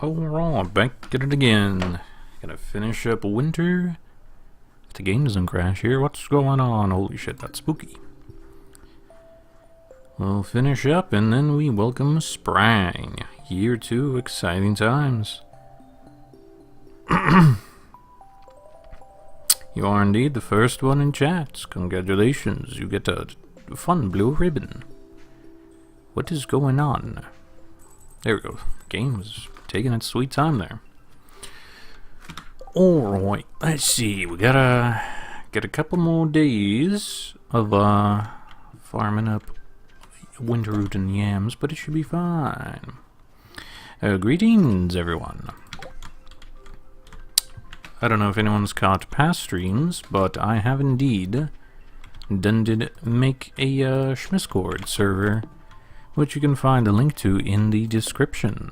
Alright, back at it again. Gonna finish up winter. If the game doesn't crash here, what's going on? Holy shit, that's spooky. We'll finish up and then we welcome spring. Year 2, exciting times. You are indeed the first one in chat. Congratulations, you get a fun blue ribbon. What is going on? There we go. The game is taking its sweet time there. Alright, let's see. We gotta get a couple more days of farming up winter root and yams, but it should be fine. Greetings, everyone. I don't know if anyone's caught past streams, but I have indeed did make a Schmiscord server, which you can find a link to in the description.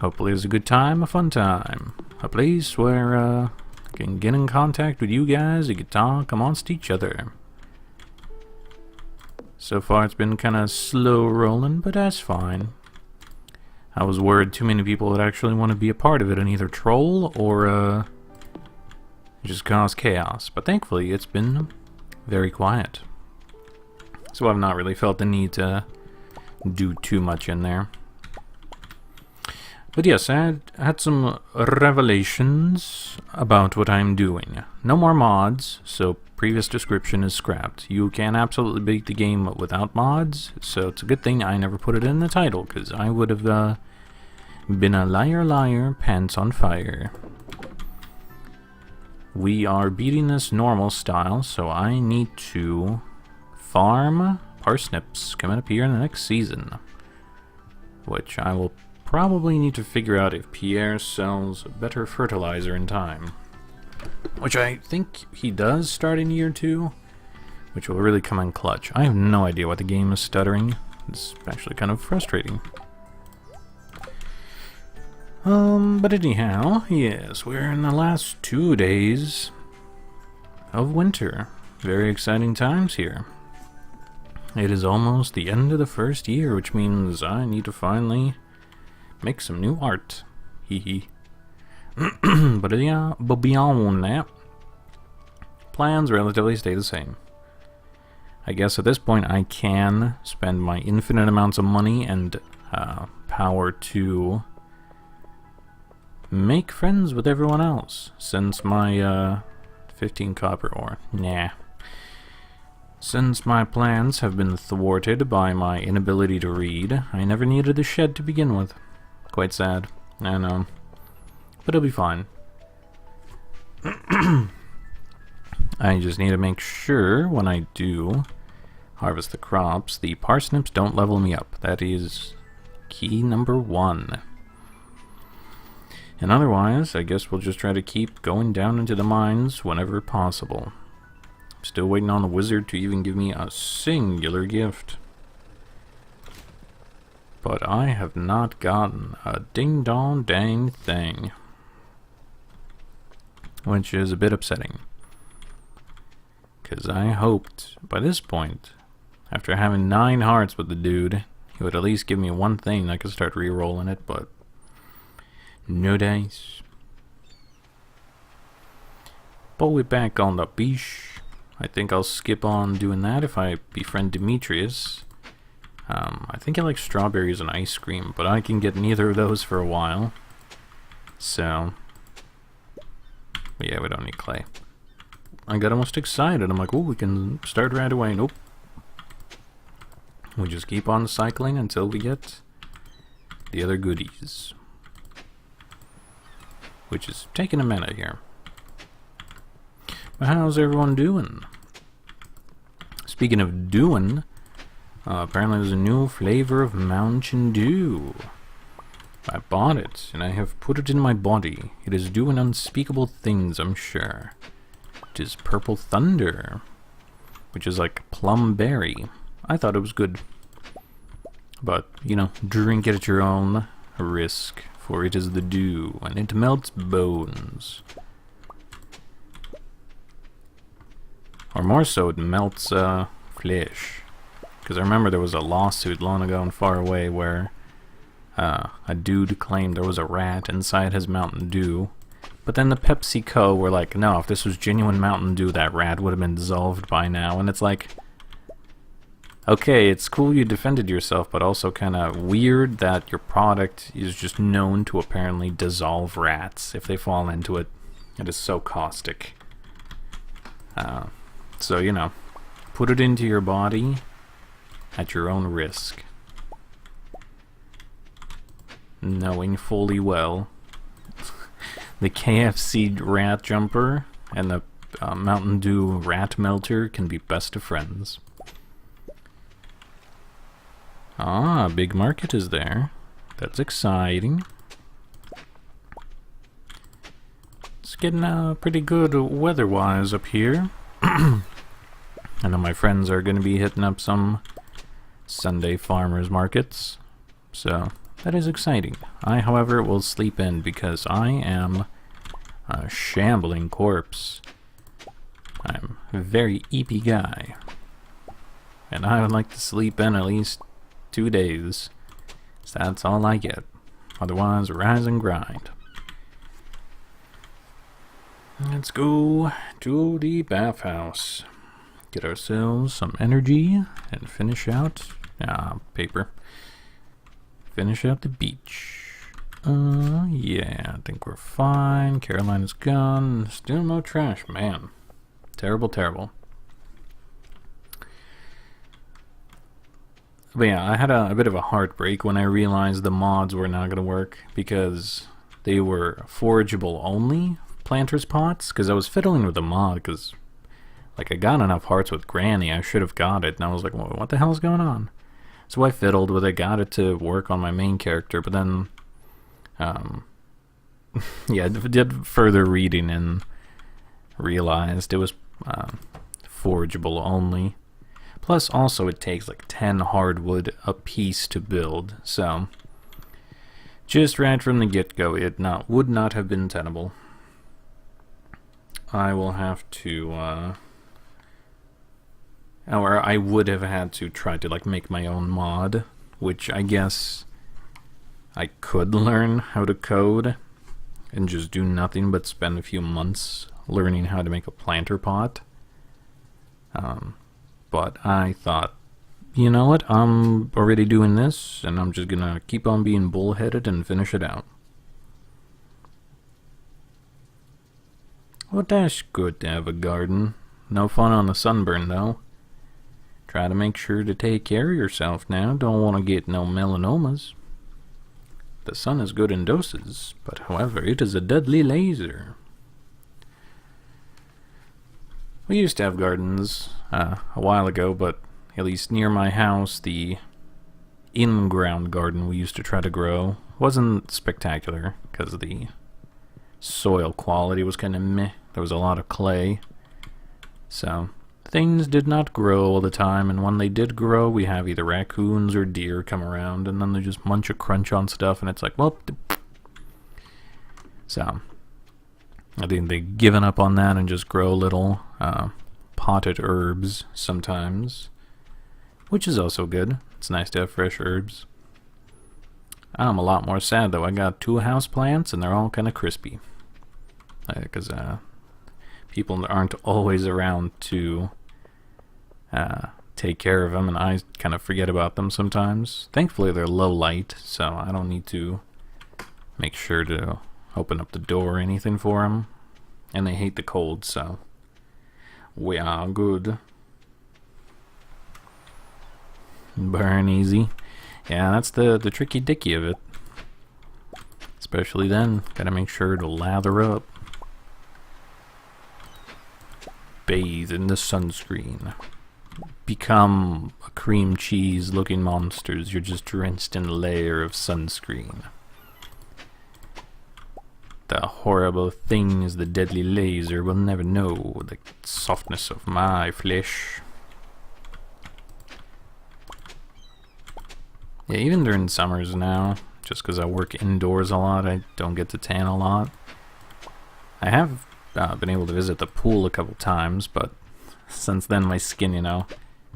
Hopefully it's a good time, a fun time. A place where I can get in contact with you guys, you can talk amongst each other. So far it's been kind of slow rolling, but that's fine. I was worried too many people would actually want to be a part of it and either troll or just cause chaos. But thankfully it's been very quiet. So I've not really felt the need to do too much in there. But yes, I had some revelations about what I'm doing. No more mods, so previous description is scrapped. You can absolutely beat the game without mods, so it's a good thing I never put it in the title, because I would have been a liar, pants on fire. We are beating this normal style, so I need to farm parsnips coming up here in the next season, which I will probably need to figure out if Pierre sells better fertilizer in time, which I think he does start in year 2, which will really come in clutch. I have no idea why the game is stuttering. It's actually kind of frustrating. But anyhow, yes, we're in the last 2 days of winter. Very exciting times here. It is almost the end of the first year, which means I need to finally make some new art. Hee But yeah, but beyond that, plans relatively stay the same. I guess at this point I can spend my infinite amounts of money and power to make friends with everyone else, since my 15 copper ore. Nah. Since my plans have been thwarted by my inability to read, I never needed a shed to begin with. Quite sad, I know. But it'll be fine. I just need to make sure when I do harvest the crops, the parsnips don't level me up. That is key number 1. And otherwise, I guess we'll just try to keep going down into the mines whenever possible. I'm still waiting on the wizard to even give me a singular gift. But I have not gotten a ding-dong-dang thing, which is a bit upsetting. Because I hoped, by this point, after having 9 hearts with the dude, he would at least give me one thing I could start re-rolling it, but no dice. But we're back on the beach. I think I'll skip on doing that if I befriend Demetrius. I think I like strawberries and ice cream, but I can get neither of those for a while. So, yeah, we don't need clay. I got almost excited. I'm like, oh, we can start right away. Nope. We just keep on cycling until we get the other goodies, which is taking a minute here. But how's everyone doing? Speaking of doing, apparently there's a new flavor of Mountain Dew. I bought it, and I have put it in my body. It is doing unspeakable things, I'm sure. It is Purple Thunder, which is like plum berry. I thought it was good. But, you know, drink it at your own risk, for it is the dew, and it melts bones. Or more so, it melts flesh. Because I remember there was a lawsuit long ago and far away where a dude claimed there was a rat inside his Mountain Dew. But then the PepsiCo were like, no, if this was genuine Mountain Dew, that rat would have been dissolved by now. And it's like, okay, it's cool you defended yourself, but also kind of weird that your product is just known to apparently dissolve rats if they fall into it. It is so caustic. So, you know, put it into your body at your own risk, knowing fully well the KFC rat jumper and the Mountain Dew rat melter can be best of friends. Ah, big market is there. That's exciting. It's getting pretty good weather-wise up here. I know my friends are going to be hitting up some Sunday farmers markets, so that is exciting. I, however, will sleep in because I am a shambling corpse. I'm a very eepy guy, and I would like to sleep in at least 2 days, so that's all I get. Otherwise, rise and grind. Let's go to the bathhouse. Get ourselves some energy and finish out paper. Finish out the beach. Yeah, I think we're fine. Carolina's gone. Still no trash, man. Terrible, terrible. But yeah, I had a bit of a heartbreak when I realized the mods were not going to work because they were forageable only planter's pots. Because I was fiddling with the mod because, like, I got enough hearts with Granny. I should have got it. And I was like, well, what the hell is going on? So I fiddled with it, got it to work on my main character. But then, yeah, I did further reading and realized it was forageable only. Plus, also, it takes like 10 hardwood a piece to build, so just right from the get-go, it would not have been tenable. I will have to, or I would have had to try to like make my own mod, which I guess I could learn how to code and just do nothing but spend a few months learning how to make a planter pot. But I thought, you know what, I'm already doing this, and I'm just gonna keep on being bullheaded and finish it out. Well, that's good to have a garden. No fun on the sunburn, though. Try to make sure to take care of yourself now. Don't want to get no melanomas. The sun is good in doses, but however, it is a deadly laser. We used to have gardens a while ago, but at least near my house, the in-ground garden we used to try to grow wasn't spectacular because the soil quality was kind of meh. There was a lot of clay, so things did not grow all the time, and when they did grow, we have either raccoons or deer come around, and then they just munch or crunch on stuff, and it's like, well, so I think they've given up on that and just grow little potted herbs sometimes, which is also good. It's nice to have fresh herbs. I'm a lot more sad though. I got 2 house plants and they're all kind of crispy because people aren't always around to take care of them, and I kind of forget about them sometimes. Thankfully they're low light, so I don't need to make sure to open up the door or anything for them, and they hate the cold, so we are good. Burn easy. Yeah, that's the tricky dicky of it. Especially then, gotta make sure to lather up. Bathe in the sunscreen. Become a cream cheese looking monsters. You're just drenched in a layer of sunscreen. The horrible things, the deadly laser will never know the softness of my flesh. Yeah, even during summers now, just because I work indoors a lot, I don't get to tan a lot. I have been able to visit the pool a couple times, but since then my skin,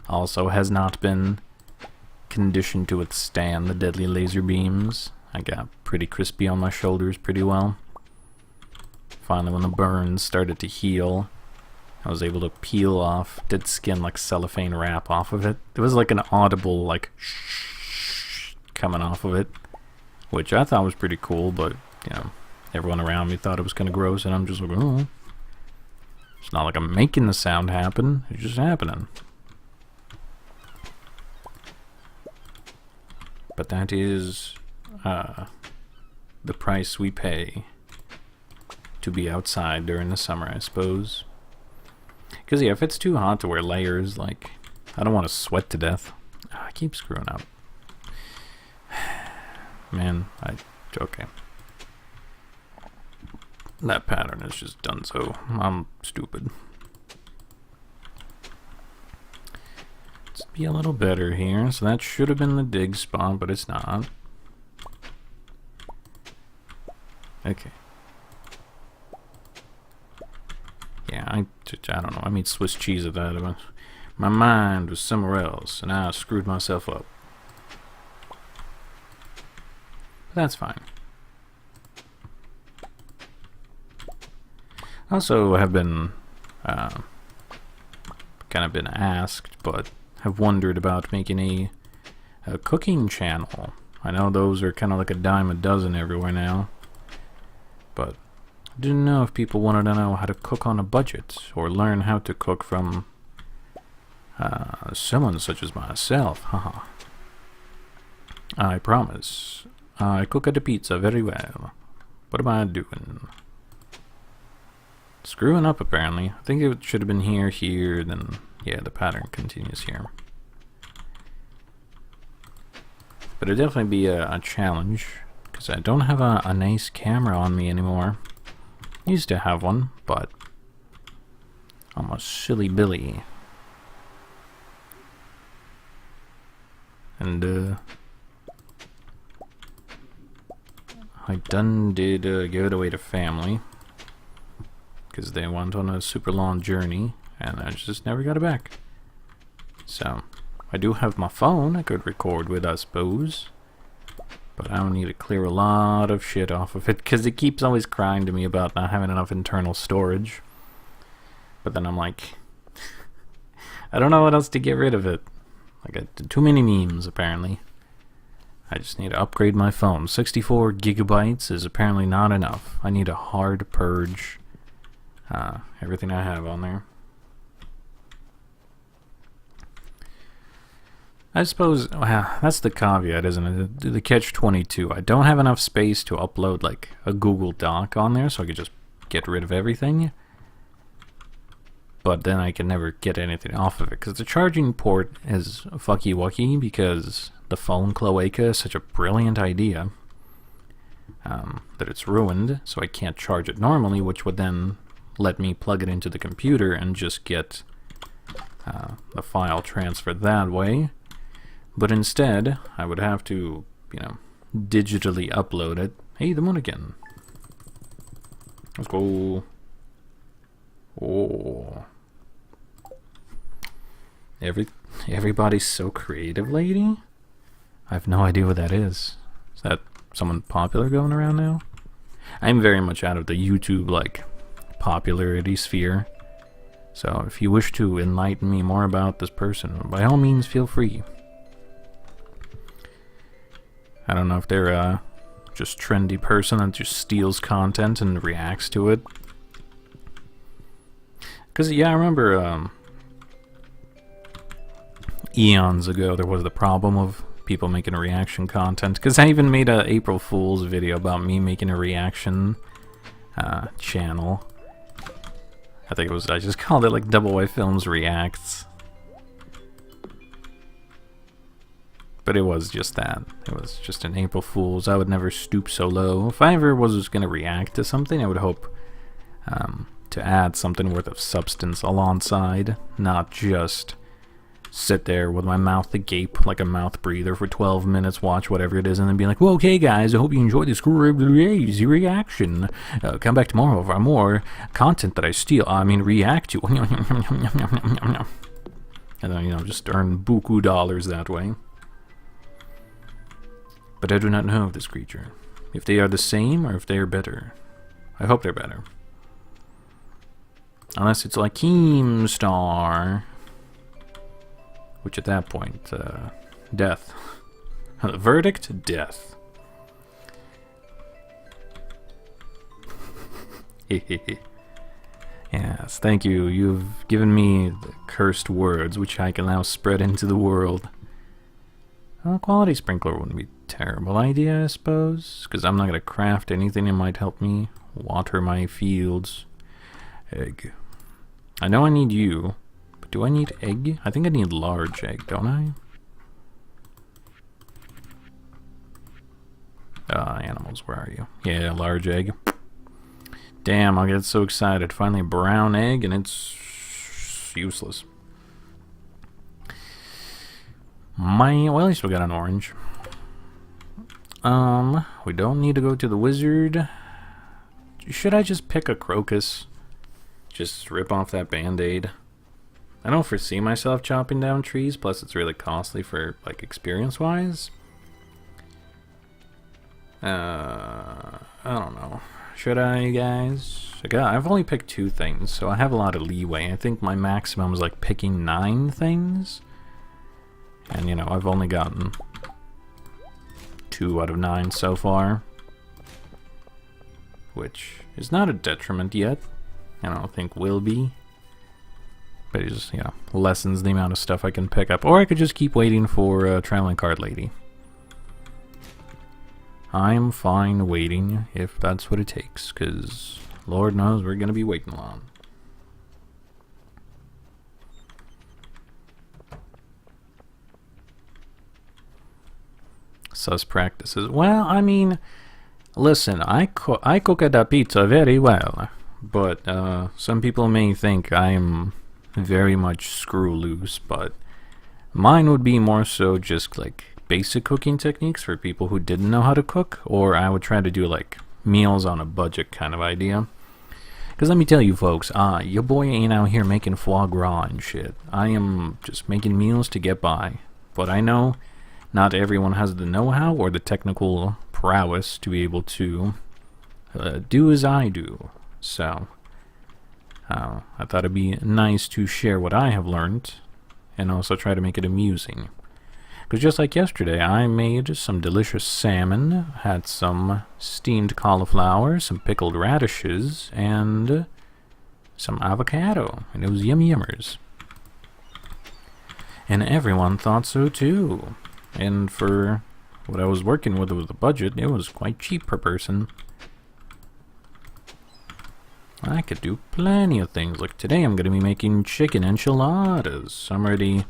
also has not been conditioned to withstand the deadly laser beams. I got pretty crispy on my shoulders pretty well. Finally, when the burns started to heal, I was able to peel off dead skin like cellophane wrap off of it. It was like an audible like shh coming off of it, which I thought was pretty cool, but you know, everyone around me thought it was kind of gross, and I'm just like, oh. It's not like I'm making the sound happen, it's just happening. But that is the price we pay to be outside during the summer, I suppose. Because yeah, if it's too hot to wear layers, like, I don't want to sweat to death. Oh, I keep screwing up. Man, okay. That pattern is just done so. I'm stupid. Let's be a little better here. So that should have been the dig spot, but it's not. Okay. Yeah, I don't know. I made Swiss cheese of that. My mind was somewhere else, and I screwed myself up. But that's fine. I also have been kind of been asked, but have wondered about making a cooking channel. I know those are kind of like a dime a dozen everywhere now, but I didn't know if people wanted to know how to cook on a budget or learn how to cook from someone such as myself. Haha. I promise. I cook at a pizza very well. What am I doing? Screwing up, apparently. I think it should have been here, then yeah, the pattern continues here. But it'd definitely be a challenge, because I don't have a nice camera on me anymore. Used to have one, but I'm a silly Billy. And I done did give it away to family, because they went on a super long journey, and I just never got it back. So, I do have my phone I could record with, I suppose, but I would need to clear a lot of shit off of it, because it keeps always crying to me about not having enough internal storage. But then I'm like, I don't know what else to get rid of it. I got too many memes, apparently. I just need to upgrade my phone. 64 gigabytes is apparently not enough. I need a hard purge everything I have on there. I suppose, well, that's the caveat, isn't it? The catch-22. I don't have enough space to upload like a Google Doc on there, so I could just get rid of everything. But then I can never get anything off of it, because the charging port is fucky-wucky, because the phone cloaca is such a brilliant idea that it's ruined, so I can't charge it normally, which would then let me plug it into the computer and just get the file transferred that way. But instead, I would have to, you know, digitally upload it. Hey, the moon again. Let's go. Oh. Everybody's so creative, lady? I have no idea what that is. Is that someone popular going around now? I'm very much out of the YouTube, like, popularity sphere. So if you wish to enlighten me more about this person, by all means feel free. I don't know if they're a just trendy person that just steals content and reacts to it. Because, yeah, I remember eons ago there was the problem of people making reaction content. Because I even made a April Fool's video about me making a reaction channel. I think it was, I just called it like YYfilms Reacts. But it was just that. It was just an April Fool's. I would never stoop so low. If I ever was going to react to something, I would hope to add something worth of substance alongside, not just sit there with my mouth agape like a mouth breather for 12 minutes, watch whatever it is, and then be like, well, okay guys, I hope you enjoyed this crazy reaction. Come back tomorrow for more content that I steal, react to. And then, you know, just earn buku dollars that way. But I do not know of this creature. If they are the same or if they are better. I hope they're better. Unless it's like Keemstar. Which at that point, death. Verdict, death. Yes, thank you. You've given me the cursed words, which I can now spread into the world. A quality sprinkler wouldn't be a terrible idea, I suppose, because I'm not going to craft anything that might help me water my fields. Egg. I know I need you, but do I need egg? I think I need large egg, don't I? Animals, where are you? Yeah, large egg. Damn, I'll get so excited. Finally a brown egg, and it's useless. Well, at least we got an orange. We don't need to go to the wizard. Should I just pick a crocus? Just rip off that band-aid? I don't foresee myself chopping down trees, plus it's really costly for, like, experience-wise. I don't know. Should I, guys? I've only picked 2 things, so I have a lot of leeway. I think my maximum is like picking 9 things. And, you know, I've only gotten 2 out of 9 so far. Which is not a detriment yet. I don't think will be. But it just, you know, lessens the amount of stuff I can pick up. Or I could just keep waiting for Traveling Card Lady. I'm fine waiting if that's what it takes, because Lord knows we're going to be waiting long. Sus practices. Well, I mean, listen, I cook a pizza very well, but some people may think I'm very much screw loose, but mine would be more so just like basic cooking techniques for people who didn't know how to cook, or I would try to do like meals on a budget kind of idea. Because let me tell you folks, your boy ain't out here making foie gras and shit. I am just making meals to get by. But I know not everyone has the know-how or the technical prowess to be able to do as I do. So I thought it'd be nice to share what I have learned and also try to make it amusing. Because just like yesterday, I made some delicious salmon, had some steamed cauliflower, some pickled radishes, and some avocado. And it was yummers. And everyone thought so too. And for what I was working with the budget, it was quite cheap per person. I could do plenty of things. Like today I'm going to be making chicken enchiladas. I'm already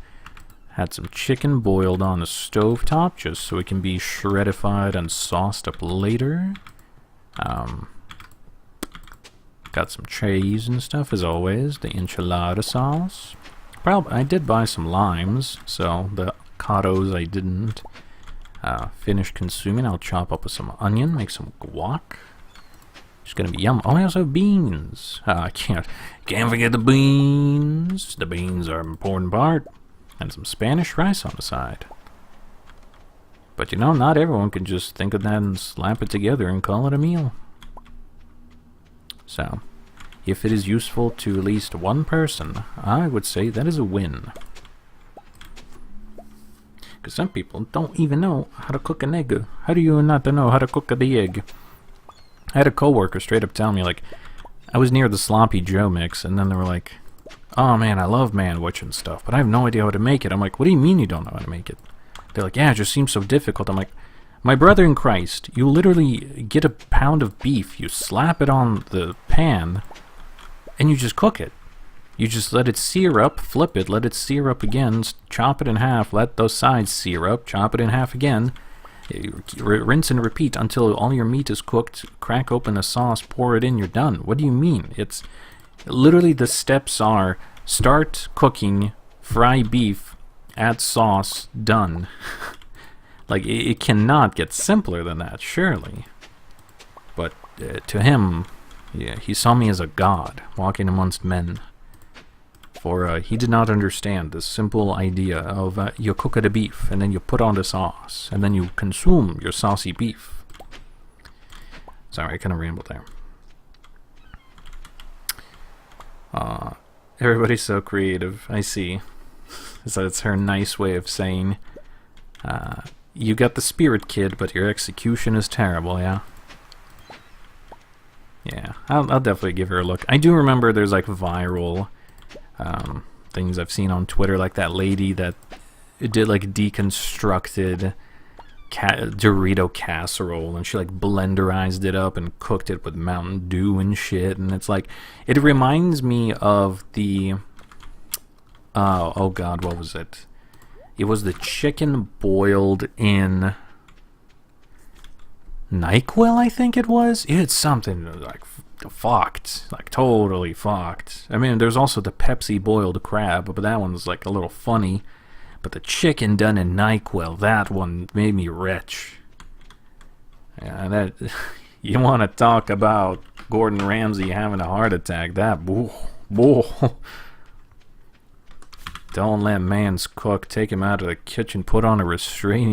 had some chicken boiled on the stovetop just so it can be shreddified and sauced up later. Got some cheese and stuff as always. The enchilada sauce. I did buy some limes, so the avocados I didn't finish consuming. I'll chop up with some onion, make some guac. It's gonna be yum. Oh, I also have beans. I can't forget the beans. The beans are an important part. And some Spanish rice on the side. But you know, not everyone can just think of that and slap it together and call it a meal. So, if it is useful to at least one person, I would say that is a win. Because some people don't even know how to cook an egg. How do you not know how to cook the egg? I had a coworker straight up tell me, like, I was near the Sloppy Joe mix, and then they were like, oh man, I love manwich and stuff, but I have no idea how to make it. I'm like, what do you mean you don't know how to make it? They're like, yeah, it just seems so difficult. I'm like, my brother in Christ, you literally get a pound of beef, you slap it on the pan, and you just cook it. You just let it sear up, flip it, let it sear up again, chop it in half, let those sides sear up, chop it in half again, rinse and repeat until all your meat is cooked, crack open the sauce, pour it in, you're done. What do you mean? It's literally the steps are start cooking, fry beef, add sauce, done. Like, it cannot get simpler than that, surely. But to him, yeah, he saw me as a god walking amongst men. for he did not understand the simple idea of you cook the beef and then you put on the sauce and then you consume your saucy beef. Sorry, I kind of rambled there. Everybody's so creative. I see. So it's her nice way of saying, you got the spirit, kid, but your execution is terrible, yeah? Yeah, I'll definitely give her a look. I do remember there's like viral things I've seen on Twitter, like that lady that did like deconstructed Dorito casserole, and she like blenderized it up and cooked it with Mountain Dew and shit, and it's like, it reminds me of the oh god, what was it? It was the chicken boiled in NyQuil, I think it was. It's something like fucked, like totally fucked. I mean, there's also the Pepsi boiled crab, but that one's like a little funny. But the chicken done in NyQuil, that one made me rich. Yeah, that you want to talk about Gordon Ramsay having a heart attack? That boo. Don't let man's cook take him out of the kitchen, put on a restraining